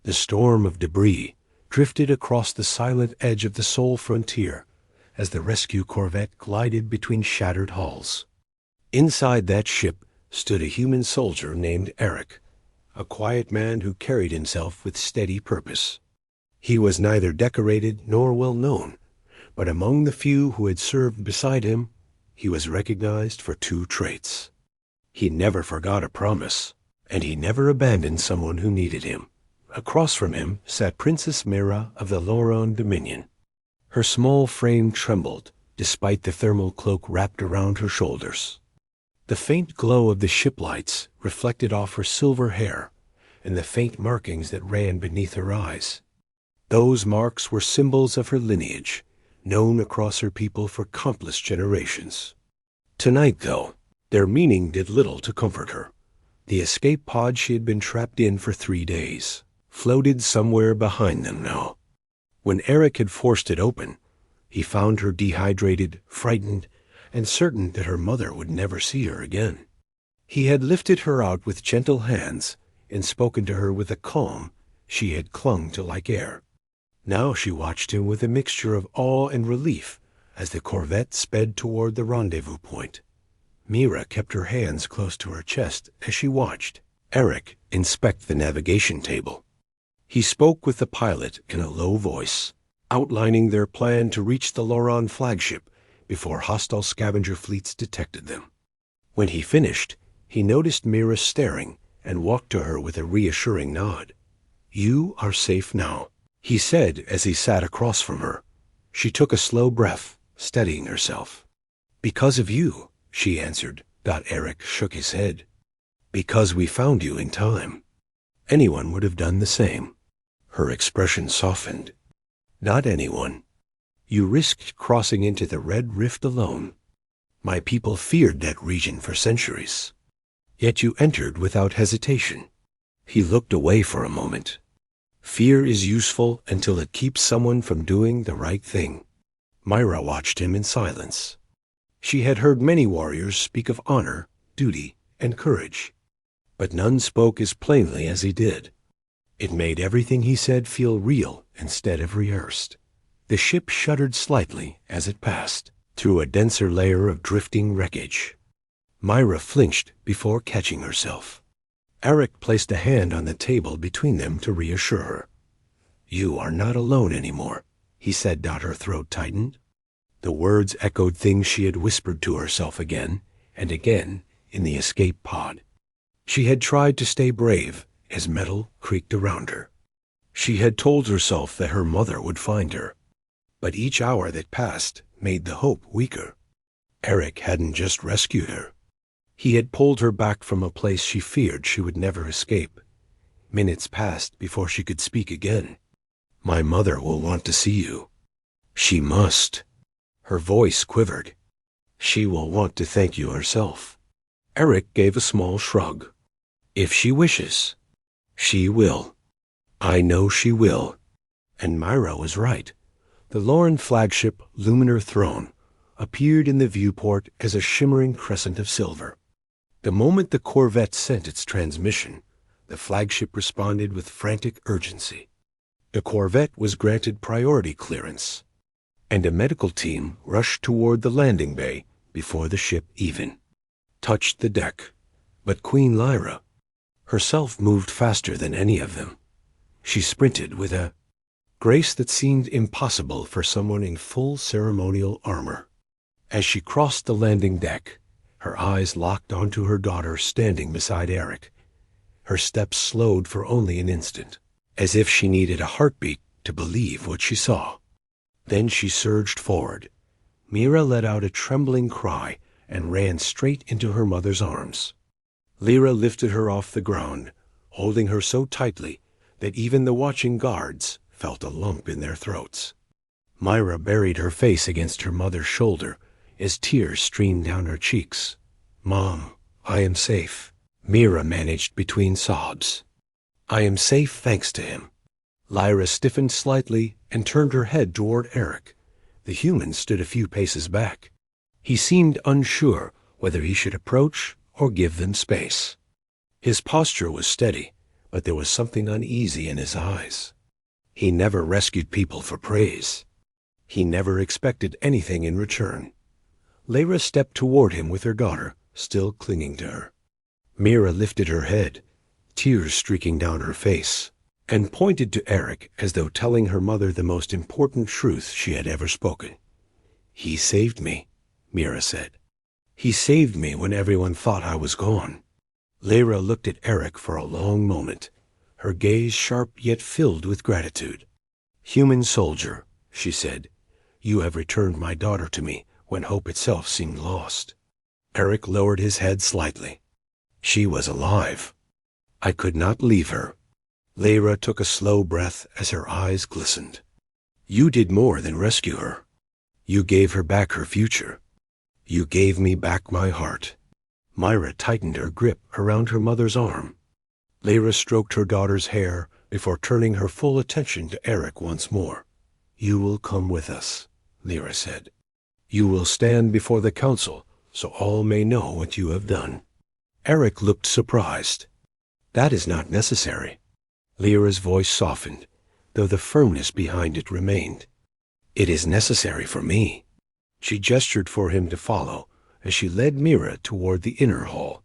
The storm of debris drifted across the silent edge of the Sol frontier as the rescue corvette glided between shattered hulls. Inside that ship stood a human soldier named Eric, a quiet man who carried himself with steady purpose. He was neither decorated nor well known, but among the few who had served beside him, he was recognized for two traits. He never forgot a promise, and he never abandoned someone who needed him. Across from him sat Princess Meera of the Loron Dominion. Her small frame trembled, despite the thermal cloak wrapped around her shoulders. The faint glow of the ship lights reflected off her silver hair and the faint markings that ran beneath her eyes. Those marks were symbols of her lineage, known across her people for countless generations. Tonight, though, their meaning did little to comfort her. The escape pod she had been trapped in for 3 days floated somewhere behind them now. When Eric had forced it open, he found her dehydrated, frightened, and certain that her mother would never see her again. He had lifted her out with gentle hands and spoken to her with a calm she had clung to like air. Now she watched him with a mixture of awe and relief as the corvette sped toward the rendezvous point. Meera kept her hands close to her chest as she watched Eric inspect the navigation table. He spoke with the pilot in a low voice, outlining their plan to reach the Loron flagship before hostile scavenger fleets detected them. When he finished, he noticed Meera staring and walked to her with a reassuring nod. "You are safe now," he said as he sat across from her. She took a slow breath, steadying herself. "Because of you," she answered. Eric shook his head. "Because we found you in time. Anyone would have done the same." Her expression softened. "Not anyone. You risked crossing into the Red Rift alone. My people feared that region for centuries. Yet you entered without hesitation." He looked away for a moment. Fear is useful until it keeps someone from doing the right thing. Meera watched him in silence. She had heard many warriors speak of honor, duty, and courage, but none spoke as plainly as he did. It made everything he said feel real instead of rehearsed. The ship shuddered slightly as it passed through a denser layer of drifting wreckage. Meera flinched before catching herself. Eric placed a hand on the table between them to reassure her. "You are not alone anymore," he said. Her throat tightened. The words echoed things she had whispered to herself again and again in the escape pod. She had tried to stay brave as metal creaked around her. She had told herself that her mother would find her, but each hour that passed made the hope weaker. Eric hadn't just rescued her. He had pulled her back from a place she feared she would never escape. Minutes passed before she could speak again. "My mother will want to see you." "She must." Her voice quivered. "She will want to thank you herself." Eric gave a small shrug. "If she wishes." "She will. I know she will." And Meera was right. The Loron flagship, Luminar Throne, appeared in the viewport as a shimmering crescent of silver. The moment the corvette sent its transmission, the flagship responded with frantic urgency. The corvette was granted priority clearance, and a medical team rushed toward the landing bay before the ship even touched the deck. But Queen Lyra herself moved faster than any of them. She sprinted with a grace that seemed impossible for someone in full ceremonial armor. As she crossed the landing deck, her eyes locked onto her daughter standing beside Eric. Her steps slowed for only an instant, as if she needed a heartbeat to believe what she saw. Then she surged forward. Meera let out a trembling cry and ran straight into her mother's arms. Lyra lifted her off the ground, holding her so tightly that even the watching guards felt a lump in their throats. Meera buried her face against her mother's shoulder as tears streamed down her cheeks. "Mom, I am safe," Meera managed between sobs. "I am safe thanks to him." Lyra stiffened slightly and turned her head toward Eric. The human stood a few paces back. He seemed unsure whether he should approach or give them space. His posture was steady, but there was something uneasy in his eyes. He never rescued people for praise. He never expected anything in return. Lyra stepped toward him with her daughter, still clinging to her. Meera lifted her head, tears streaking down her face, and pointed to Eric as though telling her mother the most important truth she had ever spoken. "He saved me," Meera said. "He saved me when everyone thought I was gone." Lyra looked at Eric for a long moment, her gaze sharp yet filled with gratitude. "Human soldier," she said, "you have returned my daughter to me when hope itself seemed lost." Eric lowered his head slightly. She was alive. I could not leave her. Lyra took a slow breath as her eyes glistened. "You did more than rescue her. You gave her back her future. You gave me back my heart." Meera tightened her grip around her mother's arm. Lyra stroked her daughter's hair before turning her full attention to Eric once more. "You will come with us," Lyra said. "You will stand before the council so all may know what you have done." Eric looked surprised. "That is not necessary." Lyra's voice softened, though the firmness behind it remained. "It is necessary for me." She gestured for him to follow as she led Meera toward the inner hall.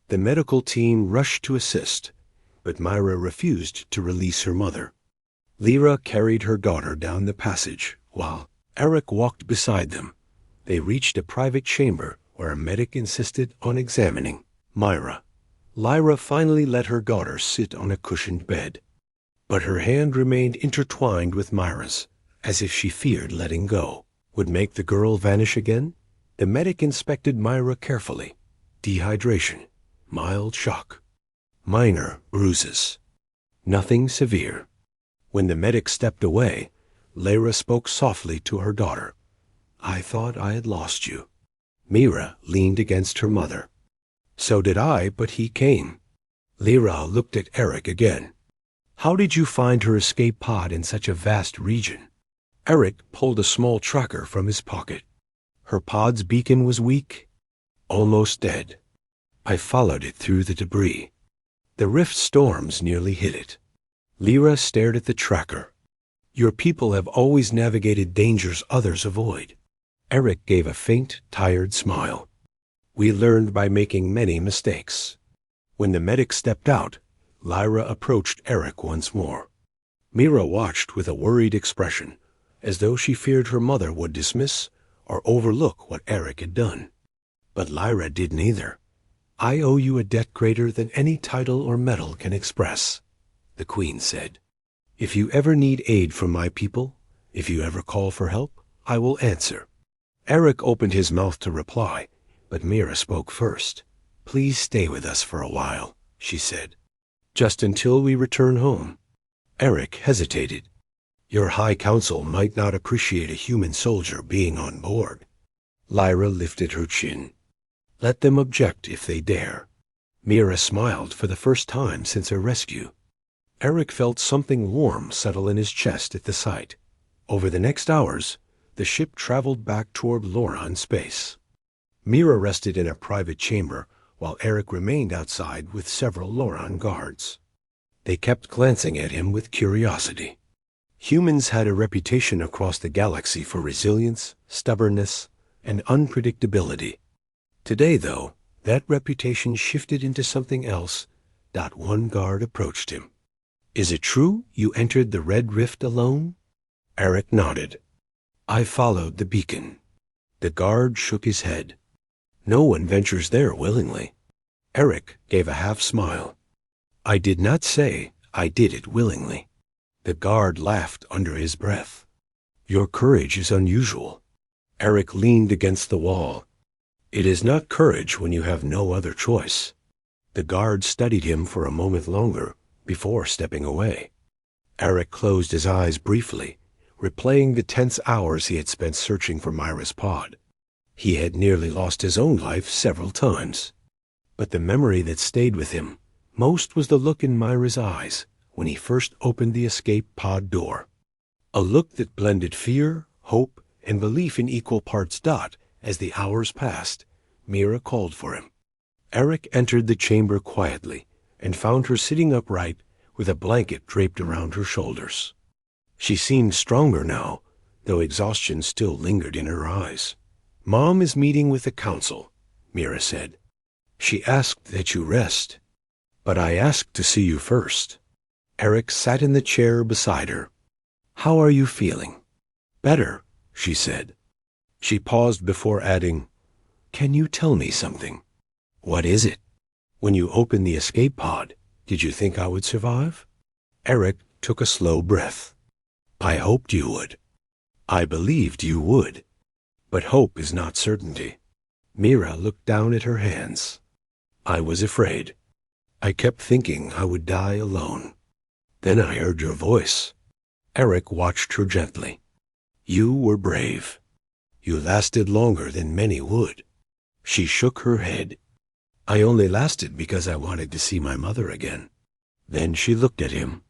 The medical team rushed to assist, but Meera refused to release her mother. Lyra carried her daughter down the passage while Eric walked beside them. They reached a private chamber where a medic insisted on examining Meera. Lyra finally let her daughter sit on a cushioned bed, but her hand remained intertwined with Meera's, as if she feared letting go would make the girl vanish again. The medic inspected Meera carefully. Dehydration, mild shock, minor bruises. Nothing severe. When the medic stepped away, Lyra spoke softly to her daughter. "I thought I had lost you." Meera leaned against her mother. "So did I, but he came." Lyra looked at Eric again. "How did you find her escape pod in such a vast region?" Eric pulled a small tracker from his pocket. "Her pod's beacon was weak, almost dead. I followed it through the debris. The rift storms nearly hit it." Lyra stared at the tracker. "Your people have always navigated dangers others avoid." Eric gave a faint, tired smile. "We learned by making many mistakes." When the medic stepped out, Lyra approached Eric once more. Meera watched with a worried expression, as though she feared her mother would dismiss or overlook what Eric had done. But Lyra did neither. "I owe you a debt greater than any title or medal can express," the Queen said. "If you ever need aid from my people, if you ever call for help, I will answer." Eric opened his mouth to reply, but Meera spoke first. "Please stay with us for a while," she said. "Just until we return home." Eric hesitated. "Your High Council might not appreciate a human soldier being on board." Lyra lifted her chin. "Let them object if they dare." Meera smiled for the first time since her rescue. Eric felt something warm settle in his chest at the sight. Over the next hours, the ship traveled back toward Loran space. Meera rested in a private chamber while Eric remained outside with several Loran guards. They kept glancing at him with curiosity. Humans had a reputation across the galaxy for resilience, stubbornness, and unpredictability. Today, though, that reputation shifted into something else. One guard approached him. "Is it true you entered the Red Rift alone?" Eric nodded. "I followed the beacon." The guard shook his head. "No one ventures there willingly." Eric gave a half smile. "I did not say I did it willingly." The guard laughed under his breath. "Your courage is unusual." Eric leaned against the wall. "It is not courage when you have no other choice." The guard studied him for a moment longer before stepping away. Eric closed his eyes briefly, replaying the tense hours he had spent searching for Meera's pod. He had nearly lost his own life several times. But the memory that stayed with him most was the look in Meera's eyes when he first opened the escape pod door. A look that blended fear, hope, and belief in equal parts. As the hours passed, Meera called for him. Eric entered the chamber quietly, and found her sitting upright with a blanket draped around her shoulders. She seemed stronger now, though exhaustion still lingered in her eyes. "Mom is meeting with the council," Meera said. "She asked that you rest, but I asked to see you first." Eric sat in the chair beside her. "How are you feeling?" "Better," she said. She paused before adding, "Can you tell me something?" "What is it?" "When you opened the escape pod, did you think I would survive?" Eric took a slow breath. "I hoped you would. I believed you would. But hope is not certainty." Meera looked down at her hands. "I was afraid. I kept thinking I would die alone. Then I heard your voice." Eric watched her gently. "You were brave. You lasted longer than many would." She shook her head. "I only lasted because I wanted to see my mother again." Then she looked at him.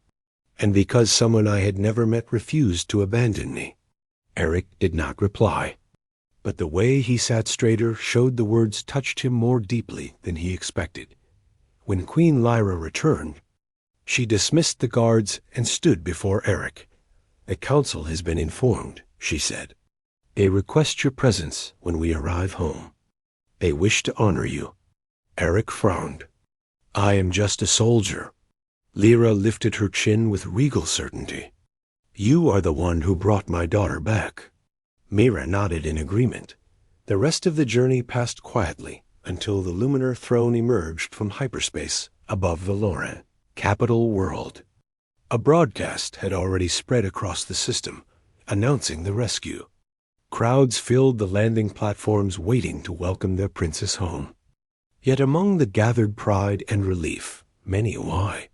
"And because someone I had never met refused to abandon me." Eric did not reply, but the way he sat straighter showed the words touched him more deeply than he expected. When Queen Lyra returned, she dismissed the guards and stood before Eric. "The council has been informed," she said. "They request your presence when we arrive home. They wish to honor you." Eric frowned. "I am just a soldier." Lyra lifted her chin with regal certainty. "You are the one who brought my daughter back." Meera nodded in agreement. The rest of the journey passed quietly until the luminar throne emerged from hyperspace above Valoran, capital world. A broadcast had already spread across the system, announcing the rescue. Crowds filled the landing platforms waiting to welcome their princess home. Yet among the gathered pride and relief, many why.